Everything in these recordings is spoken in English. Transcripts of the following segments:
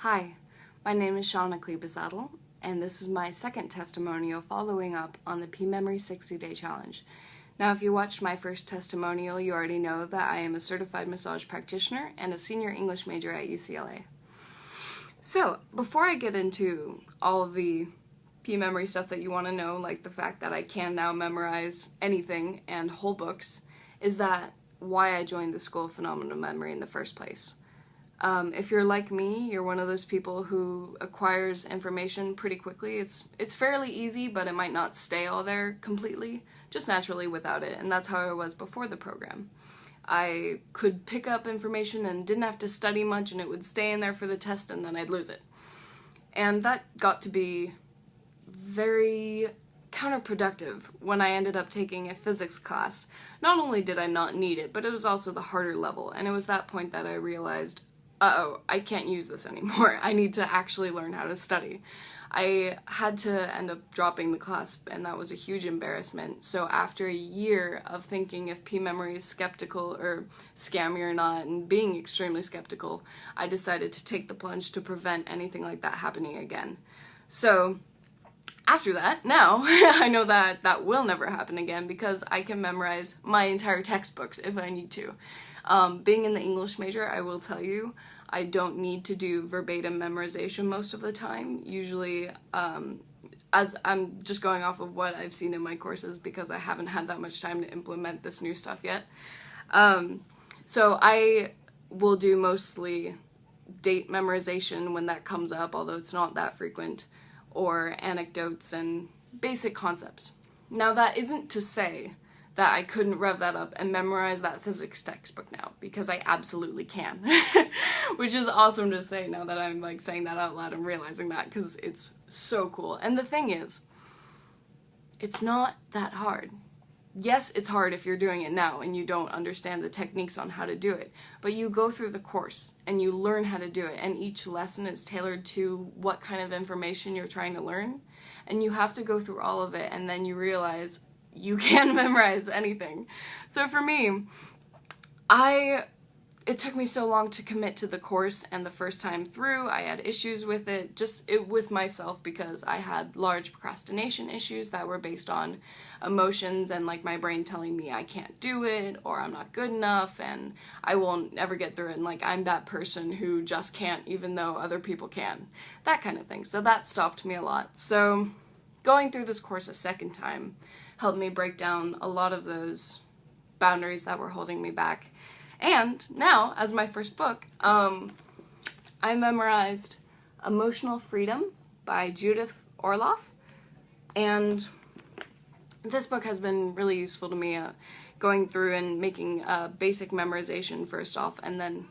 Hi, my name is Shauna, and this is my second testimonial following up on the Pmemory 60-day challenge. Now, if you watched my first testimonial, you already know that I am a certified massage practitioner and a senior English major at UCLA. So, before I get into all of the Pmemory stuff that you want to know, like the fact that I can now memorize anything and whole books, is that why I joined the School of Phenomenal Memory in the first place. If you're like me, you're one of those people who acquires information pretty quickly. It's fairly easy, but it might not stay all there completely, just naturally without it, and that's how I was before the program. I could pick up information and didn't have to study much, and it would stay in there for the test, and then I'd lose it. And that got to be very counterproductive when I ended up taking a physics class. Not only did I not need it, but it was also the harder level, and it was that point that I realized, uh-oh, I can't use this anymore. I need to actually learn how to study. I had to end up dropping the class, and that was a huge embarrassment. So after a year of thinking if Pmemory is skeptical or scammy or not, and being extremely skeptical, I decided to take the plunge to prevent anything like that happening again. So after that, now, I know that that will never happen again because I can memorize my entire textbooks if I need to. Being in the English major, I will tell you, I don't need to do verbatim memorization most of the time. Usually, as I'm just going off of what I've seen in my courses because I haven't had that much time to implement this new stuff yet. So I will do mostly date memorization when that comes up, although it's not that frequent, or anecdotes and basic concepts. Now, that isn't to say that I couldn't rev that up and memorize that physics textbook now, because I absolutely can. Which is awesome to say now that I'm like saying that out loud and realizing that, because it's so cool. And the thing is, it's not that hard. Yes, it's hard if you're doing it now and you don't understand the techniques on how to do it, but you go through the course and you learn how to do it, and each lesson is tailored to what kind of information you're trying to learn, and you have to go through all of it, and then you realize you can memorize anything. So for me, it took me so long to commit to the course, and the first time through I had issues with it, with myself, because I had large procrastination issues that were based on emotions and like my brain telling me I can't do it, or I'm not good enough, and I won't ever get through it, and like I'm that person who just can't even though other people can. That kind of thing. So that stopped me a lot. So going through this course a second time helped me break down a lot of those boundaries that were holding me back. And now, as my first book, I memorized Emotional Freedom by Judith Orloff, and this book has been really useful to me, going through and making basic memorization first off, and then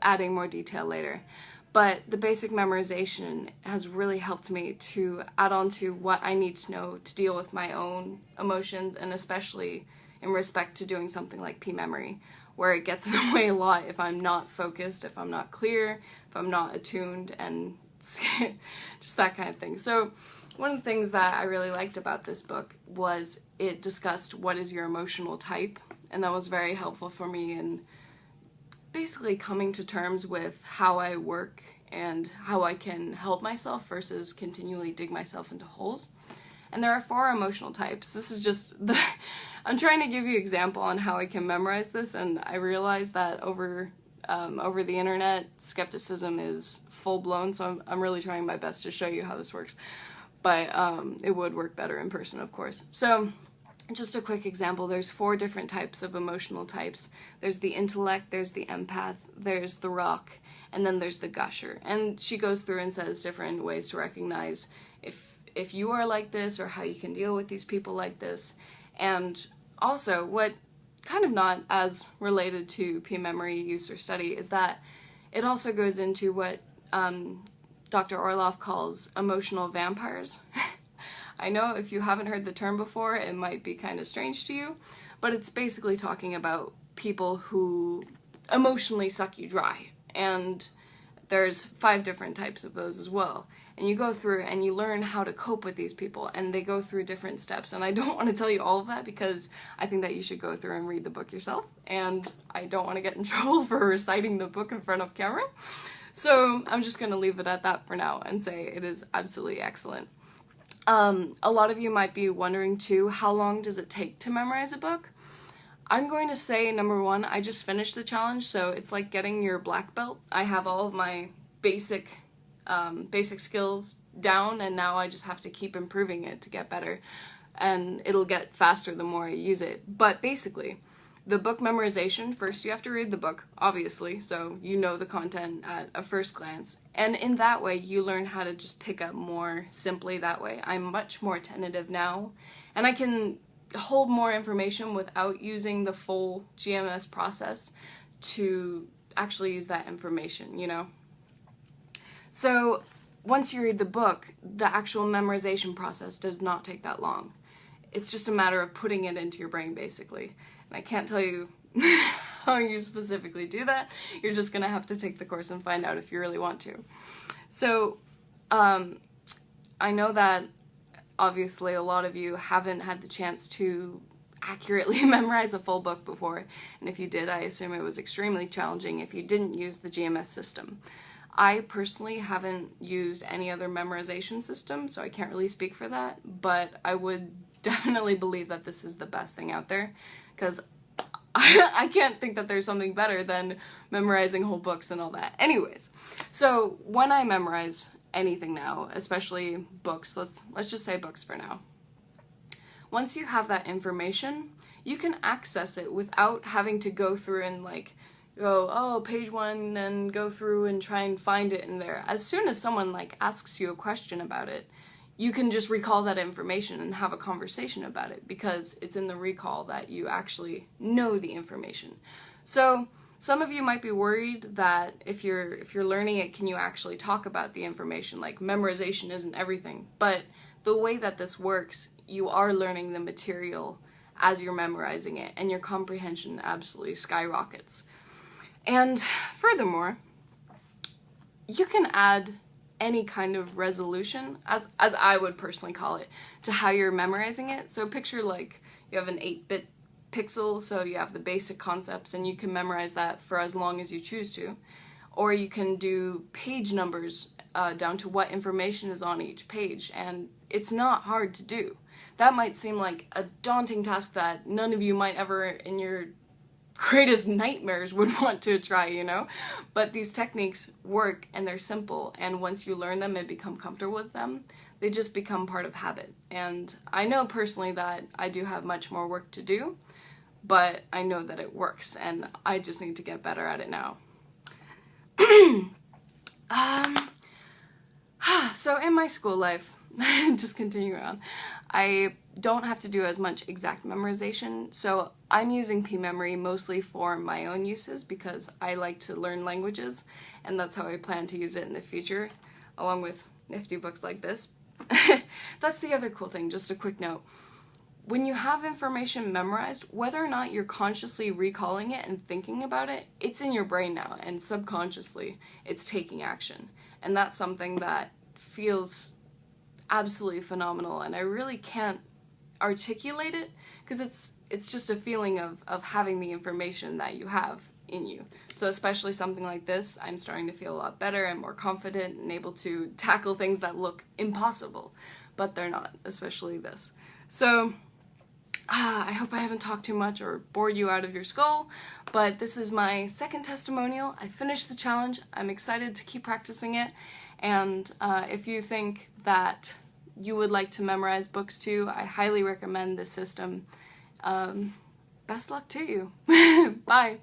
adding more detail later. But the basic memorization has really helped me to add on to what I need to know to deal with my own emotions, and especially in respect to doing something like Pmemory, where it gets in the way a lot if I'm not focused, if I'm not clear, if I'm not attuned, and just that kind of thing. So one of the things that I really liked about this book was it discussed what is your emotional type, and that was very helpful for me in basically coming to terms with how I work and how I can help myself versus continually dig myself into holes. And there are 4 emotional types. This is just I'm trying to give you an example on how I can memorize this, and I realize that over the internet, skepticism is full-blown, so I'm really trying my best to show you how this works. But it would work better in person, of course. So just a quick example, there's 4 different types of emotional types. There's the intellect, there's the empath, there's the rock, and then there's the gusher. And she goes through and says different ways to recognize if you are like this, or how you can deal with these people like this. And also, what kind of not as related to Pmemory use or study is that it also goes into what Dr. Orloff calls emotional vampires. I know if you haven't heard the term before, it might be kind of strange to you, but it's basically talking about people who emotionally suck you dry. And there's 5 different types of those as well. And you go through and you learn how to cope with these people, and they go through different steps. And I don't want to tell you all of that because I think that you should go through and read the book yourself, and I don't want to get in trouble for reciting the book in front of camera. So I'm just gonna leave it at that for now and say it is absolutely excellent. A lot of you might be wondering too, how long does it take to memorize a book? I'm going to say, number one, I just finished the challenge, so it's like getting your black belt. I have all of my basic skills down, and now I just have to keep improving it to get better, and it'll get faster the more I use it. But basically, the book memorization, first you have to read the book, obviously, so you know the content at a first glance, and in that way you learn how to just pick up more simply that way. I'm much more attentive now, and I can hold more information without using the full GMS process to actually use that information, you know? So once you read the book, the actual memorization process does not take that long. It's just a matter of putting it into your brain, basically. And I can't tell you how you specifically do that. You're just gonna have to take the course and find out if you really want to. So I know that obviously a lot of you haven't had the chance to accurately memorize a full book before, and if you did, I assume it was extremely challenging if you didn't use the GMS system. I personally haven't used any other memorization system, so I can't really speak for that, but I would definitely believe that this is the best thing out there, because I can't think that there's something better than memorizing whole books and all that. Anyways, so when I memorize anything now, especially books, let's just say books for now. Once you have that information, you can access it without having to go through and like go, oh, page 1, and go through and try and find it in there. As soon as someone like asks you a question about it, you can just recall that information and have a conversation about it, because it's in the recall that you actually know the information. So some of you might be worried that if you're learning it, can you actually talk about the information? Like, memorization isn't everything. But the way that this works, you are learning the material as you're memorizing it, and your comprehension absolutely skyrockets. And furthermore, you can add any kind of resolution, as I would personally call it, to how you're memorizing it. So picture like you have an 8-bit pixel, so you have the basic concepts and you can memorize that for as long as you choose to. Or you can do page numbers down to what information is on each page, and it's not hard to do. That might seem like a daunting task that none of you might ever in your greatest nightmares would want to try, you know? But these techniques work, and they're simple, and once you learn them and become comfortable with them, they just become part of habit. And I know personally that I do have much more work to do, but I know that it works, and I just need to get better at it now. So in my school life, just continuing on, I don't have to do as much exact memorization, so I'm using Pmemory mostly for my own uses because I like to learn languages, and that's how I plan to use it in the future, along with nifty books like this. That's the other cool thing, just a quick note. When you have information memorized, whether or not you're consciously recalling it and thinking about it, it's in your brain now, and subconsciously it's taking action. And that's something that feels absolutely phenomenal, and I really can't articulate it because it's just a feeling of having the information that you have in you. So especially something like this, I'm starting to feel a lot better and more confident and able to tackle things that look impossible, but they're not, especially this. So I hope I haven't talked too much or bored you out of your skull, but this is my second testimonial. I finished the challenge. I'm excited to keep practicing it, and if you think that you would like to memorize books too, I highly recommend this system. Best luck to you. Bye.